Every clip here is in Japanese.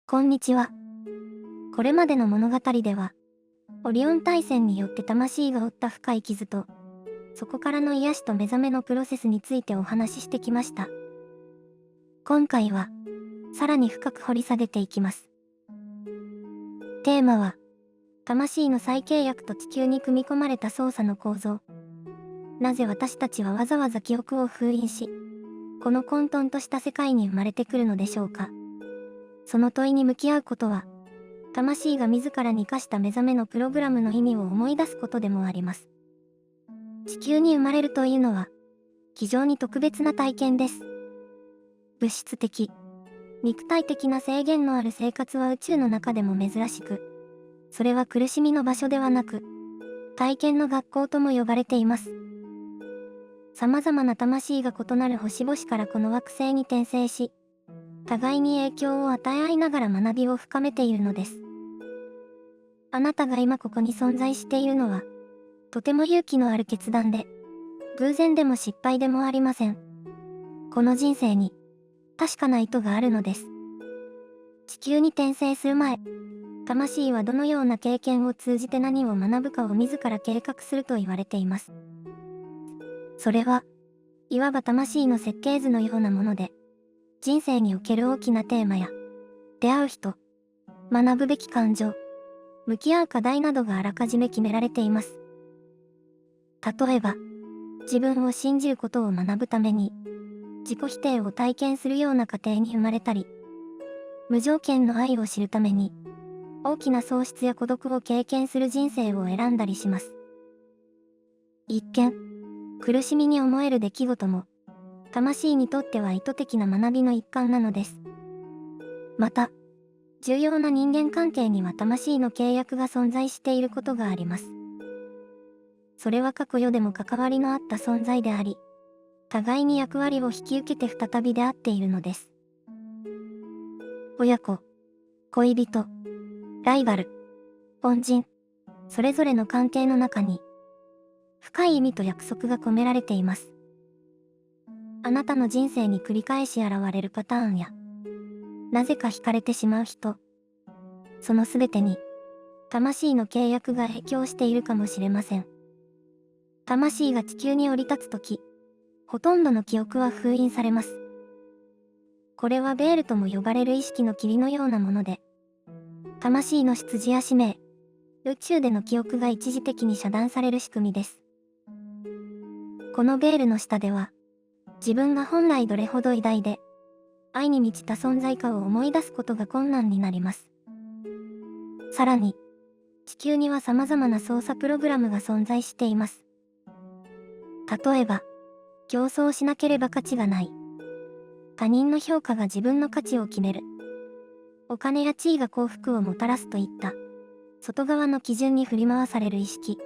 こんにちは。これまでの物語では、オリオン大戦によって魂が負った深い傷と、そこからの癒しと目覚めのプロセスについてお話ししてきました。今回は、さらに深く掘り下げていきます。テーマは、魂の再契約と地球に組み込まれた操作の構造。なぜ私たちはわざわざ記憶を封印し、この混沌とした世界に生まれてくるのでしょうか。その問いに向き合うことは、魂が自らに課した目覚めのプログラムの意味を思い出すことでもあります。地球に生まれるというのは、非常に特別な体験です。物質的、肉体的な制限のある生活は宇宙の中でも珍しく、それは苦しみの場所ではなく、体験の学校とも呼ばれています。様々な魂が異なる星々からこの惑星に転生し、互いに影響を与え合いながら学びを深めているのです。あなたが今ここに存在しているのは、とても勇気のある決断で、偶然でも失敗でもありません。この人生に、確かな意図があるのです。地球に転生する前、魂はどのような経験を通じて何を学ぶかを自ら計画すると言われています。それは、いわば魂の設計図のようなもので、人生における大きなテーマや、出会う人、学ぶべき感情、向き合う課題などがあらかじめ決められています。例えば、自分を信じることを学ぶために、自己否定を体験するような家庭に生まれたり、無条件の愛を知るために、大きな喪失や孤独を経験する人生を選んだりします。一見、苦しみに思える出来事も、魂にとっては意図的な学びの一環なのです。また、重要な人間関係には魂の契約が存在していることがあります。それは過去世でも関わりのあった存在であり、互いに役割を引き受けて再び出会っているのです。親子、恋人、ライバル、恩人、それぞれの関係の中に、深い意味と約束が込められています。あなたの人生に繰り返し現れるパターンや、なぜか惹かれてしまう人、そのすべてに、魂の契約が影響しているかもしれません。魂が地球に降り立つとき、ほとんどの記憶は封印されます。これはベールとも呼ばれる意識の霧のようなもので、魂の出自や使命、宇宙での記憶が一時的に遮断される仕組みです。このベールの下では、自分が本来どれほど偉大で、愛に満ちた存在かを思い出すことが困難になります。さらに、地球には様々な操作プログラムが存在しています。例えば、競争しなければ価値がない。他人の評価が自分の価値を決める。お金や地位が幸福をもたらすといった、外側の基準に振り回される意識。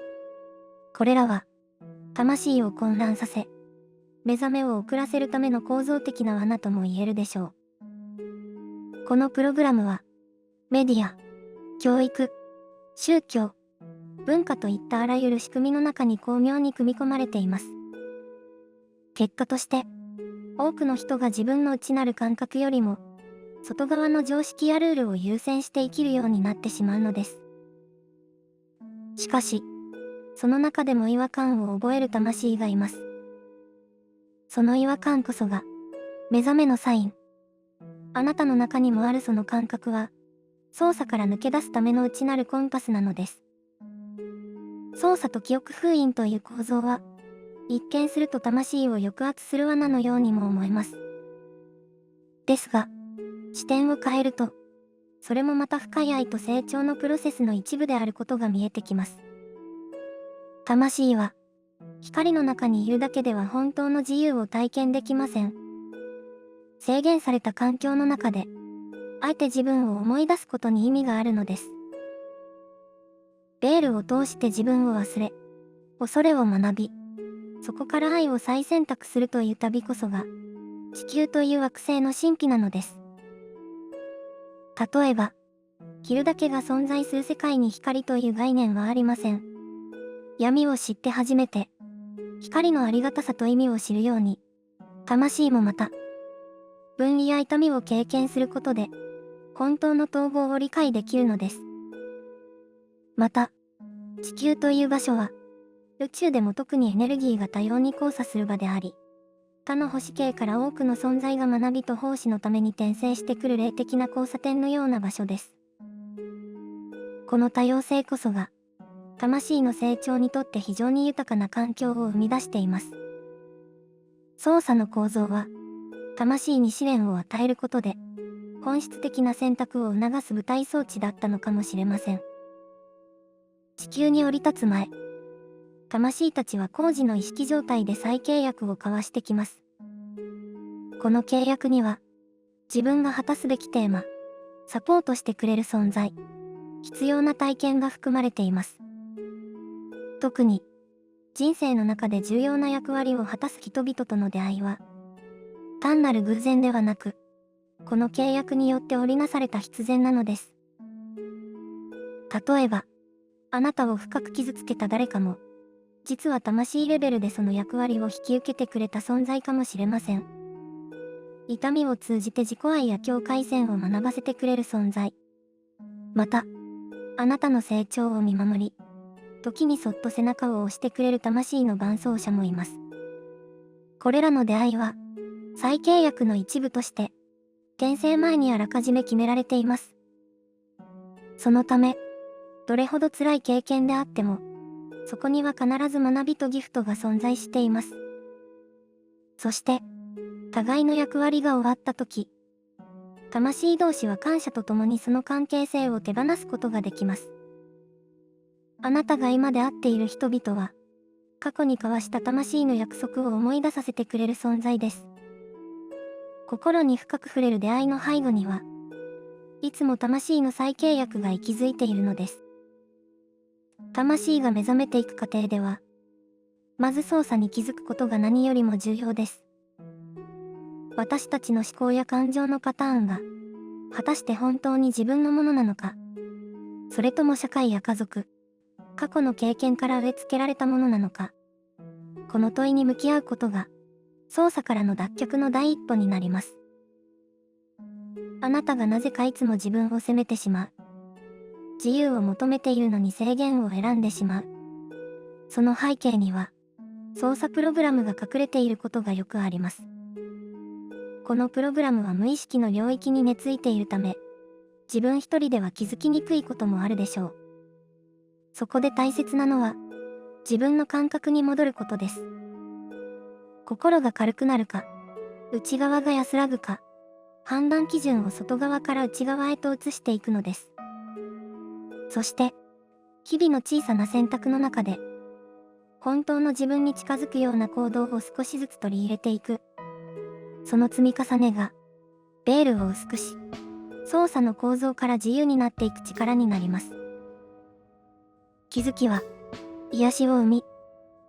これらは、魂を混乱させ、目覚めを遅らせるための構造的な罠とも言えるでしょう。このプログラムは、メディア、教育、宗教、文化といったあらゆる仕組みの中に巧妙に組み込まれています。結果として、多くの人が自分の内なる感覚よりも、外側の常識やルールを優先して生きるようになってしまうのです。しかし、その中でも違和感を覚える魂がいます。その違和感こそが、目覚めのサイン。あなたの中にもあるその感覚は、操作から抜け出すための内なるコンパスなのです。操作と記憶封印という構造は、一見すると魂を抑圧する罠のようにも思えます。ですが、視点を変えると、それもまた深い愛と成長のプロセスの一部であることが見えてきます。魂は、光の中にいるだけでは本当の自由を体験できません。制限された環境の中で、あえて自分を思い出すことに意味があるのです。ベールを通して自分を忘れ、恐れを学び、そこから愛を再選択するという旅こそが、地球という惑星の神秘なのです。例えば、昼だけが存在する世界に光という概念はありません。闇を知って初めて、光のありがたさと意味を知るように、魂もまた、分離や痛みを経験することで、本当の統合を理解できるのです。また、地球という場所は、宇宙でも特にエネルギーが多様に交差する場であり、他の星系から多くの存在が学びと奉仕のために転生してくる霊的な交差点のような場所です。この多様性こそが、魂の成長にとって非常に豊かな環境を生み出しています。操作の構造は、魂に試練を与えることで、本質的な選択を促す舞台装置だったのかもしれません。地球に降り立つ前、魂たちは工事の意識状態で再契約を交わしてきます。この契約には、自分が果たすべきテーマ、サポートしてくれる存在、必要な体験が含まれています。特に、人生の中で重要な役割を果たす人々との出会いは、単なる偶然ではなく、この契約によって織りなされた必然なのです。例えば、あなたを深く傷つけた誰かも、実は魂レベルでその役割を引き受けてくれた存在かもしれません。痛みを通じて自己愛や境界線を学ばせてくれる存在。また、あなたの成長を見守り、時にそっと背中を押してくれる魂の伴走者もいます。これらの出会いは、再契約の一部として、転生前にあらかじめ決められています。そのため、どれほど辛い経験であっても、そこには必ず学びとギフトが存在しています。そして、互いの役割が終わった時、魂同士は感謝とともにその関係性を手放すことができます。あなたが今で会っている人々は、過去に交わした魂の約束を思い出させてくれる存在です。心に深く触れる出会いの背後には、いつも魂の再契約が息づいているのです。魂が目覚めていく過程では、まず操作に気づくことが何よりも重要です。私たちの思考や感情のパターンが、果たして本当に自分のものなのか、それとも社会や家族、過去の経験から植え付けられたものなのか、この問いに向き合うことが、操作からの脱却の第一歩になります。あなたがなぜかいつも自分を責めてしまう。自由を求めているのに制限を選んでしまう。その背景には、操作プログラムが隠れていることがよくあります。このプログラムは無意識の領域に根付いているため、自分一人では気づきにくいこともあるでしょう。そこで大切なのは、自分の感覚に戻ることです。心が軽くなるか、内側が安らぐか、判断基準を外側から内側へと移していくのです。そして、日々の小さな選択の中で、本当の自分に近づくような行動を少しずつ取り入れていく。その積み重ねが、ベールを薄くし、操作の構造から自由になっていく力になります。気づきは、癒しを生み、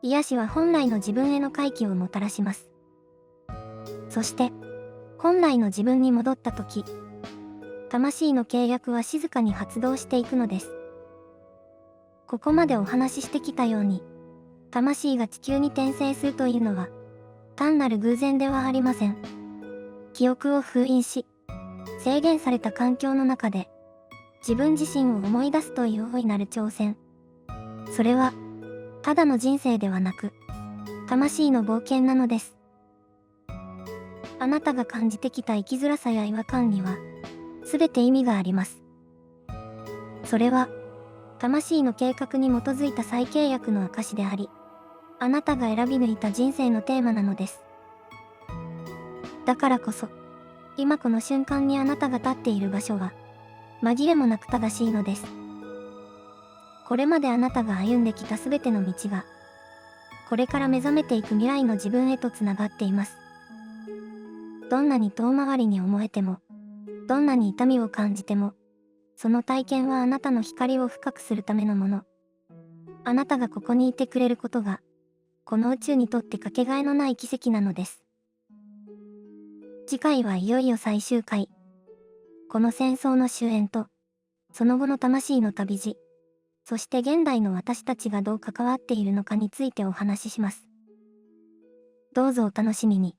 癒しは本来の自分への回帰をもたらします。そして、本来の自分に戻った時、魂の契約は静かに発動していくのです。ここまでお話ししてきたように、魂が地球に転生するというのは、単なる偶然ではありません。記憶を封印し、制限された環境の中で、自分自身を思い出すという大いなる挑戦。それは、ただの人生ではなく、魂の冒険なのです。あなたが感じてきた生きづらさや違和感には、すべて意味があります。それは、魂の計画に基づいた再契約の証であり、あなたが選び抜いた人生のテーマなのです。だからこそ、今この瞬間にあなたが立っている場所は、紛れもなく正しいのです。これまであなたが歩んできたすべての道が、これから目覚めていく未来の自分へとつながっています。どんなに遠回りに思えても、どんなに痛みを感じても、その体験はあなたの光を深くするためのもの。あなたがここにいてくれることが、この宇宙にとってかけがえのない奇跡なのです。次回はいよいよ最終回。この戦争の終焉と、その後の魂の旅路、そして現代の私たちがどう関わっているのかについてお話しします。どうぞお楽しみに。